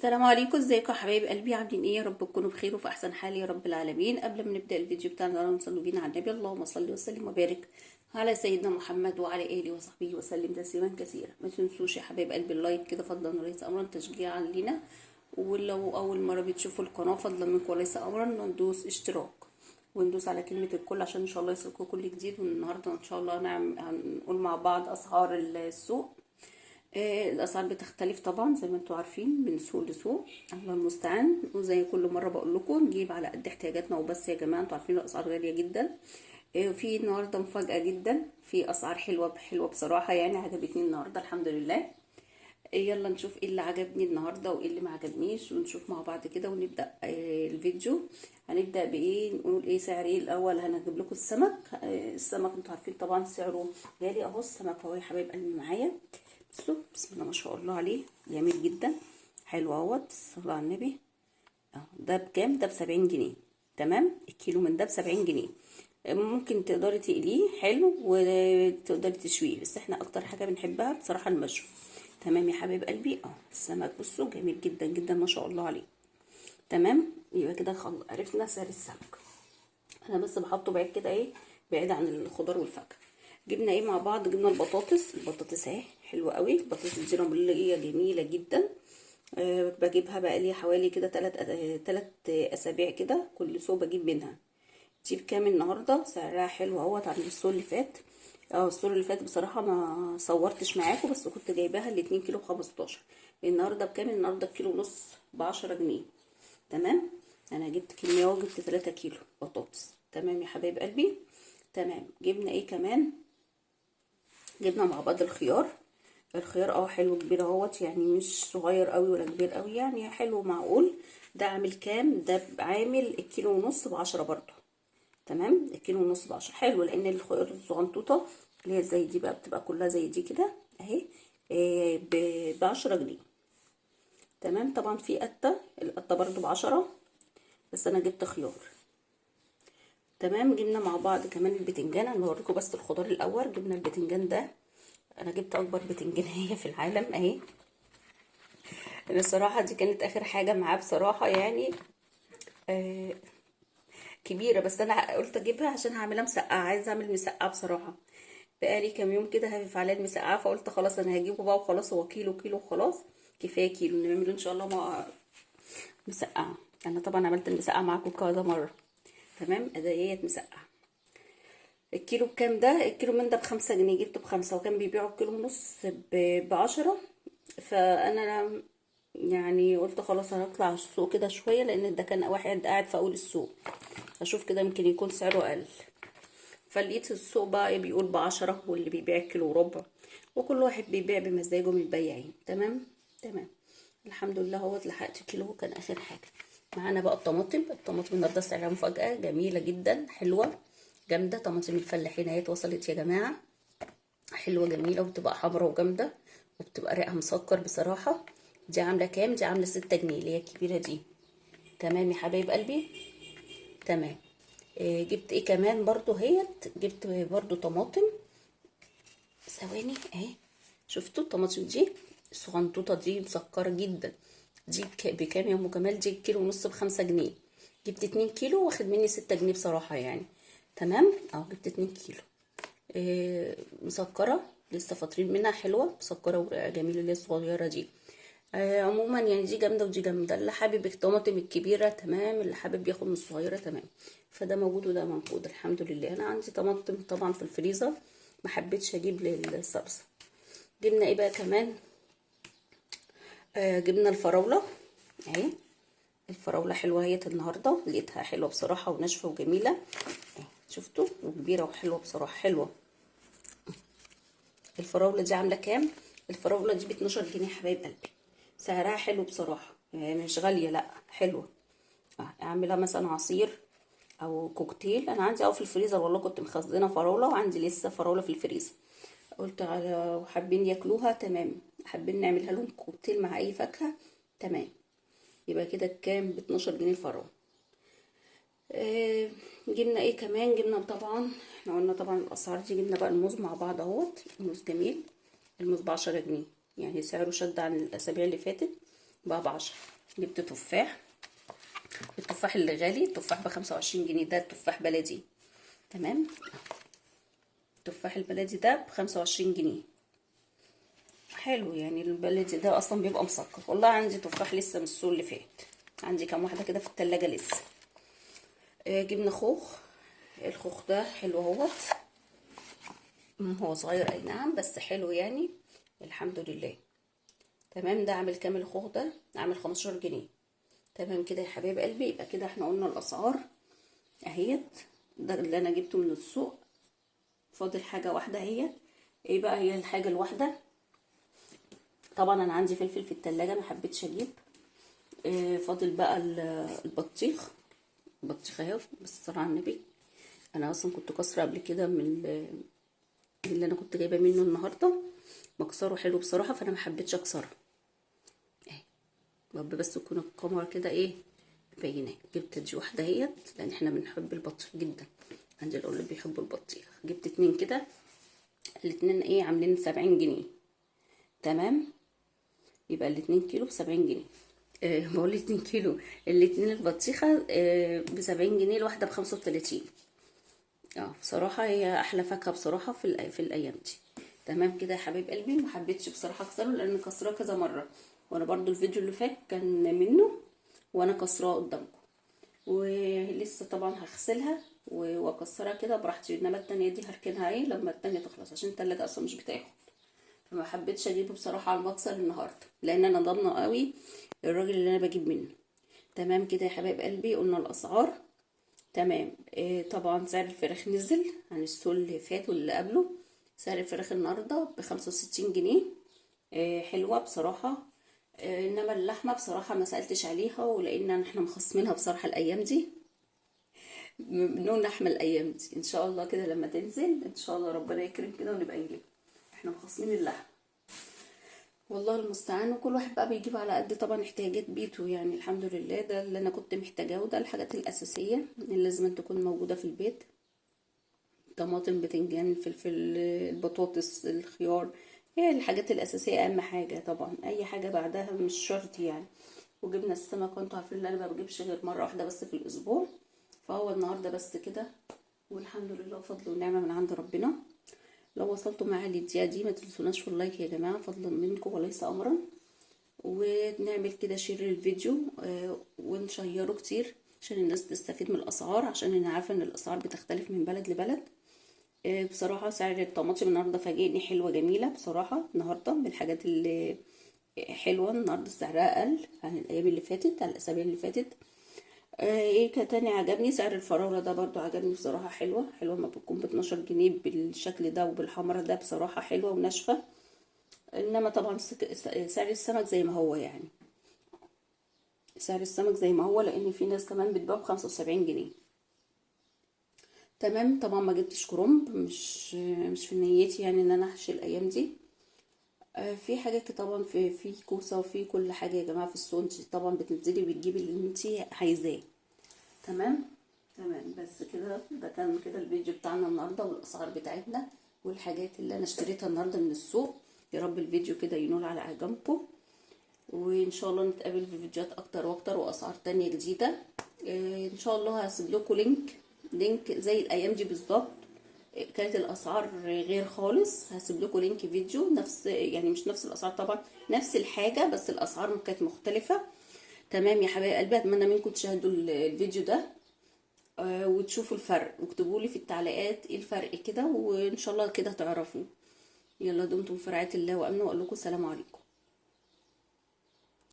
السلام عليكم، ازيكم يا حبايب قلبي؟ عاملين ايه؟ يا رب تكونوا بخير وفي احسن حال يا رب العالمين. قبل ما نبدا الفيديو بتاعنا نصلي بينا على النبي. اللهم صل وسلم وبارك على سيدنا محمد وعلى اله وصحبه وسلم تسليما كثيرا. ما تنسوش يا حبايب قلبي اللايك كده فضلا وليس امرا، تشجيعا لينا. ولو اول مره بتشوفوا القناه فضلا منكم وليس امرا ندوس اشتراك وندوس على كلمه الكل عشان ان شاء الله يوصلكم كل جديد. والنهارده ان شاء الله هنقول مع بعض اسعار السوق. الاسعار بتختلف طبعا زي ما انتوا عارفين من سوق لسوق، الله المستعان. وزي كل مره بقول لكم نجيب على قد احتياجاتنا وبس يا جماعه، انتوا عارفين الاسعار غاليه جدا. في النهارده مفاجاه جدا، في اسعار حلوه حلوه بصراحه، يعني عجبتني النهارده الحمد لله. يلا نشوف ايه اللي عجبني النهارده وايه اللي ما عجبنيش ونشوف مع بعض كده ونبدا الفيديو. هنبدا بايه؟ نقول ايه سعر ايه الاول. هنجيب لكم السمك. السمك انتوا عارفين طبعا سعره غالي اهو. السمك اهو يا حبايب قلبي معايا، بصوا بسم الله ما شاء الله عليه، جميل جدا حلو اهوت. صلوا على النبي. اهو ده بكام؟ ده ب70 جنيه. تمام، الكيلو من ده ب70 جنيه. ممكن تقدري تقليه حلو وتقدري تشويه، بس احنا اكتر حاجه بنحبها بصراحه المشوي. تمام يا حبايب قلبي. السمك بصوا جميل جدا جدا ما شاء الله عليه. تمام، يبقى كده عرفنا سعر السمك. انا بس بحطه بعيد كده، ايه، بعيد عن الخضار والفاكهه. جبنا ايه مع بعض؟ جبنا البطاطس اهي حلوه قوي. البطاطس دي رمليه جميله جدا. بجيبها بقى لي حوالي كده تلات اسابيع كده، كل سوق بجيب منها. دي بكام النهارده؟ سعرها حلو اهوت عن السوق اللي فات. السوق اللي فات بصراحه ما صورتش معاكم، بس كنت جايباها ال2 كيلو ب15. النهارده بكام؟ النهارده الكيلو ونص ب10 جنيه. تمام، انا جبت كميه وجبت 3 كيلو بطاطس. تمام يا حبايب قلبي. تمام، جبنا ايه كمان؟ جبنا مع بعض الخيار. الخيار حلو كبير اهوت، يعني مش صغير قوي ولا كبير قوي، يعني حلو معقول. ده عامل كام؟ ده عامل الكيلو ونص ب10 برضو. تمام، الكيلو ونص ب10 حلو، لان الخيار الصغنطوطه اللي هي زي دي بقى بتبقى كلها زي دي كده اهي ب10 جنيه. تمام، طبعا في القطه برضو ب10، بس انا جبت خيار. تمام، جبنا مع بعض كمان البتنجان. انا هوريكم بس الخضار الاول. جبنا البتنجان ده، انا جبت اكبر بتنجانيه في العالم اهي. انا الصراحه دي كانت اخر حاجه معاه بصراحه، يعني كبيره، بس انا قلت اجيبها عشان هعملها مسقعه، عايزه اعمل مسقعه بصراحه. بقالي كام يوم كده هفف عليا المسقعه، فقلت خلاص انا هجيبه بقى وخلاص. هو كيلو كيلو خلاص، كفايه كيلو نعمله ان شاء الله مع مسقعه. انا طبعا عملت المسقعه معاكم كذا مره. تمام، اديت مسقعه. الكيلو بكام ده؟ الكيلو من ده ب5 جنيه، جبته ب5 وكان بيبيعوا الكيلو ونص ب10. فانا يعني قلت خلاص هنطلع السوق كده شويه، لان ده كان واحد قاعد في اول السوق، اشوف كده يمكن يكون سعره اقل. فلقيت السوق بقى بيقول ب10، واللي بيبيع كيلو وربع، وكل واحد بيبيع بمزاجه من البياعين. تمام. تمام، الحمد لله اهوت لحقت كيلو، كان اخر حاجه. معانا بقى الطماطم النهارده سعرها مفاجاه جميله جدا حلوه جامده. طماطم الفلاحين اهي وصلت يا جماعه، حلوه جميله وبتبقى حمرا وجامده وبتبقى ريحها مسكر بصراحه. دي عامله كام؟ دي عامله 6 جنيه اللي هي الكبيره دي. تمام يا حبايب قلبي. تمام. جبت ايه كمان برضو؟ جبت برضو طماطم. ثواني اهي، شفتوا الطماطم دي الصغنطوطه دي مسكره جدا. دي بكام يا ام جمال؟ دي الكيلو ونص ب5 جنيه. جبت 2 كيلو واخد مني 6 جنيه بصراحه يعني. تمام، جبت 2 كيلو. مسكره لسه فاطرين منها، حلوه مسكره وجميله اللي هي الصغيره دي. عموما يعني دي جامده ودي جامده. اللي حابب الطماطم الكبيره تمام، اللي حابب ياخد من الصغيره تمام. فده موجود وده موجود الحمد لله. انا عندي طماطم طبعا في الفريزر، ما حبيتش اجيب للصلصه. جبنا ايه بقى كمان؟ جبنا الفراوله اهي. الفراوله حلوه اهي النهارده، لقيتها حلوه بصراحه وناشفه وجميله اهي. شفتوا؟ وكبيره وحلوه بصراحه، حلوه. الفراوله دي عامله كام؟ الفراوله دي ب12 جنيه يا حبايب قلبي. سعرها حلو بصراحه، مش غاليه، لا حلوه. اعملها مثلا عصير او كوكتيل. انا عندي في الفريزر والله كنت مخزنه فراوله، وعندي لسه فراوله في الفريزر. قلت على حابين ياكلوها تمام، حابين نعملها لهم كوكتيل مع اي فاكهه تمام. يبقى كده كام؟ ب12 جنيه الفراوله. جبنا ايه كمان؟ جبنا طبعا، احنا قلنا طبعا الاسعار دي. جبنا بقى الموز مع بعض اهوت. الموز جميل، الموز ب10 جنيه، يعني سعره شد عن الاسابيع اللي فاتت. بقى ب10. جبت تفاح، التفاح اللي غالي، التفاح ب25 جنيه، ده التفاح بلدي. تمام، التفاح البلدي ده ب25 جنيه، حلو يعني. البلدي ده اصلا بيبقى مسكر. والله عندي تفاح لسه من السوق اللي فات، عندي كام واحده كده في التلاجة لسه. جبنا خوخ، الخوخ ده حلو اهوت. هو صغير اي نعم بس حلو يعني، الحمد لله. تمام، ده عامل كام الخوخ ده؟ عامل 15 جنيه. تمام كده يا حبايب قلبي. يبقى كده احنا قلنا الاسعار اهيت، ده اللي انا جبته من السوق. فاضل حاجه واحده اهيت. ايه بقى هي الحاجه الواحده؟ طبعا انا عندي فلفل في التلاجة ما حبيتش اجيب. فاضل بقى البطيخ. البطيخ اهو، بس صلى على النبي، انا اصلا كنت كسره قبل كده من اللي انا كنت جايبه منه النهارده، مكسره حلو بصراحه، فانا ما حبيتش اكسره اهي. رب بس تكون الكاميرا كده ايه مبيناه. جبت دي واحده اهيت، لان احنا بنحب البطيخ جدا، عندي الاولاد بيحبوا البطيخ. جبت 2 كده، الاتنين ايه عاملين 70 جنيه. تمام، يبقى ال2 كيلو ب70 جنيه. بقول 2 كيلو، الاتنين البطيخة ب70 جنيه، الواحدة ب35. بصراحة هي أحلى فاكهة بصراحة في الأيام دي. تمام كده يا حبيب قلبي، ما حبيتش بصراحة أكسره لأن كسراه كذا مرة، وأنا برضو الفيديو اللي فات كان منه وأنا كسراه قدامكم. ولسه طبعا هغسلها واكسرها كده براحتي، انما التانية دي هركنها ايه لما التانية تخلص، عشان التلاجة اصلا مش بتاخد. فما حبيتش اجيبه بصراحه على المكسر النهارده، لان انا ضامنه قوي الراجل اللي انا بجيب منه. تمام كده يا حبايب قلبي، قلنا الاسعار. تمام. طبعا سعر الفراخ نزل عن السوق اللي فات واللي قبله. سعر الفراخ النهارده ب65 جنيه. حلوه بصراحه. انما اللحمه بصراحه ما سالتش عليها، ولان احنا مخصمينها بصراحه الايام دي، ممنوع لحمه الايام دي. ان شاء الله كده لما تنزل ان شاء الله ربنا يكرم كده ونبقى نجيب، احنا مخصمين اللحمه. والله المستعان، وكل واحد بقى بيجيب على قد طبعا احتياجات بيته يعني. الحمد لله، ده اللي انا كنت محتاجاه، وده الحاجات الاساسيه اللي لازم تكون موجوده في البيت. طماطم، بتنجان، الفلفل، البطاطس، الخيار، هي الحاجات الاساسيه اهم حاجه. طبعا اي حاجه بعدها مش شرط يعني. وجبنا السمك، وانتوا عارفين ان انا ما بجيبش غير مره واحده بس في الاسبوع، فهو النهارده بس كده، والحمد لله فضل ونعمه من عند ربنا. لو وصلتوا معايا للدقيقه دي ما تنسوناش في اللايك يا جماعه، فضلا منكم وليس امرا. ونعمل كده شير للفيديو ونشيره كتير عشان الناس تستفيد من الاسعار، عشان انا عارفه ان الاسعار بتختلف من بلد لبلد. بصراحه سعر الطماطم النهارده فاجئني، حلوه جميله بصراحه. النهارده من الحاجات اللي حلوه، النهارده سعرها اقل عن الايام اللي فاتت، عن الاسابيع اللي فاتت. ايه تاني عجبني؟ سعر الفراولة ده برضو عجبني بصراحة، حلوة حلوة ما بتكون ب12 جنيه بالشكل ده وبالحمرة ده، بصراحة حلوة وناشفة. انما طبعا سعر السمك زي ما هو يعني، سعر السمك زي ما هو، لان في ناس كمان بتبيعه ب75 جنيه. تمام. طبعا ما جبتش كرنب، مش في نيتي يعني ان انا احشي الايام دي. في حاجات طبعا، في كوسة وفي كل حاجة يا جماعة في السوق. انت طبعا بتنزلي بتجيبي اللي انت عايزاه. تمام. تمام بس كده، ده كان كده الفيديو بتاعنا النهارده، والاسعار بتاعتنا والحاجات اللي انا اشتريتها النهارده من السوق. يا رب الفيديو كده ينول على اعجابكم، وان شاء الله نتقابل في فيديوهات اكتر واكتر واسعار تانية جديدة. ان شاء الله هسيب لكم لينك زي الايام دي بالظبط. كانت الاسعار غير خالص، هسيب لكم لينك فيديو نفس يعني، مش نفس الاسعار طبعا، نفس الحاجة بس الاسعار كانت مختلفة. تمام يا حبايب قلبي، اتمنى منكم تشاهدوا الفيديو ده وتشوفوا الفرق، واكتبوا لي في التعليقات ايه الفرق كده، وان شاء الله كده تعرفوا. يلا دمتم في رعاية الله وامنه، واقول لكم السلام عليكم.